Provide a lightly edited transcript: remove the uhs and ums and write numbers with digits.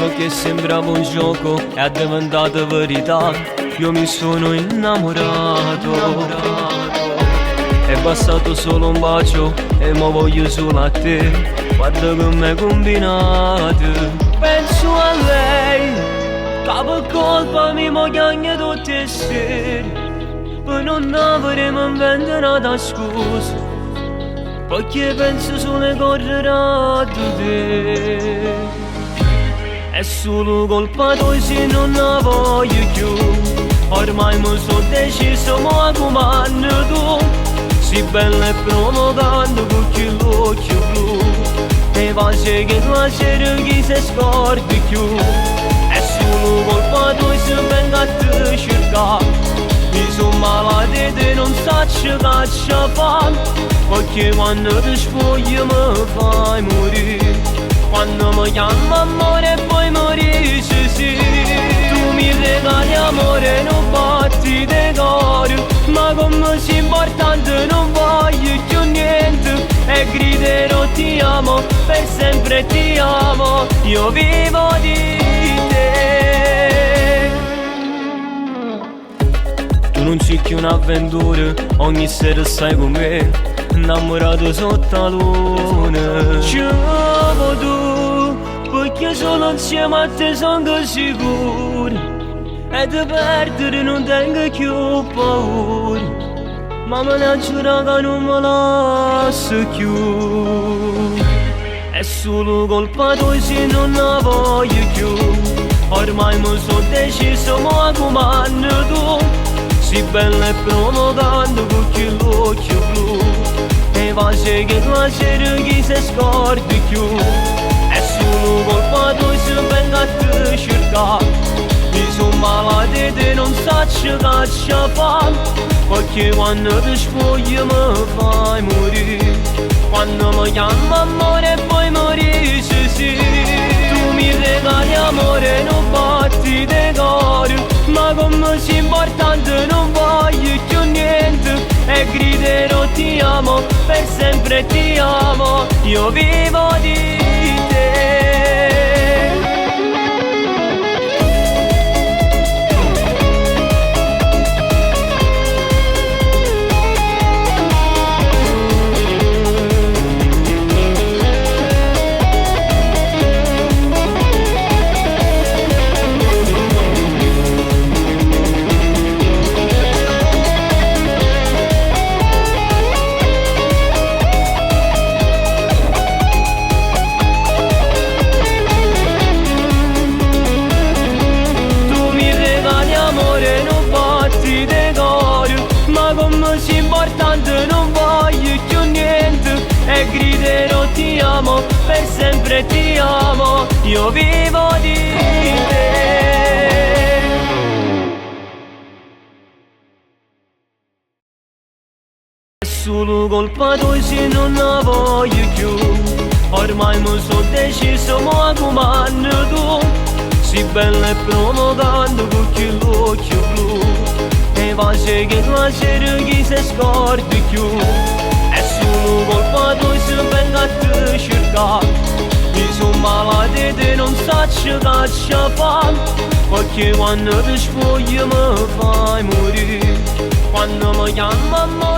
quello che sembrava un gioco è diventato verità. Io mi sono innamorato. È passato solo un bacio e mo voglio solo a te. Guarda come combinato. Penso a lei, che per colpa mi voglio tutte sere. Per non avremo inventato scusa, perché penso solo correrà di te. È solo colpa tua se non la voglio più. Ormai mi sono deciso, ma come tu. Si bella e provocante con quell'occhio blu. E face che la sera chi si scordi più. È solo colpa tua se vengo a te cercare. Mi sono malata e non so che fare. Perché quando ti spogli mi fai morire. Quando mi chiami amore e poi morisci sì. Tu mi regali amore, non batti di cuore. Ma come sia importante non voglio più niente. E griderò ti amo, per sempre ti amo. Io vivo di te. Tu non cerchi un'avventura, ogni sera stai con me, innamorato sotto la luna. Ci amo tu, perché solo insieme a te sono sicuro. E di perdere non tengo più paura. Ma me ne giuro che non me lascio più. È solo colpa tua se non la voglio più. Ormai mi sono deciso, ma come tu. Si bella e provocante con quell'occhio blu. E face che la sera chi si scordi più. È solo colpa tua se vengo a te cercare. Mi sono malata e non so che fare. Perché quando ti spogli mi fai morire. Quando mi chiami amore e poi morisci sì. Tu mi regali amore, non batti di cuore. Ma come sia importante non voglio più niente. E griderò ti amo, per sempre ti amo. Io vivo di te. Importante non voglio più niente. E griderò ti amo, per sempre ti amo. Io vivo di te. È solo colpa tua se non la voglio più. Ormai mi sono deciso, ma come tu. Si bella e provocante con quell'occhio blu. E face che la sera chi si scordi più. È solo colpa tua se vengo a te cercare. Mi sono malata e non so che fare. Perché quando ti spogli mi fai morire. Quando mi chiami amore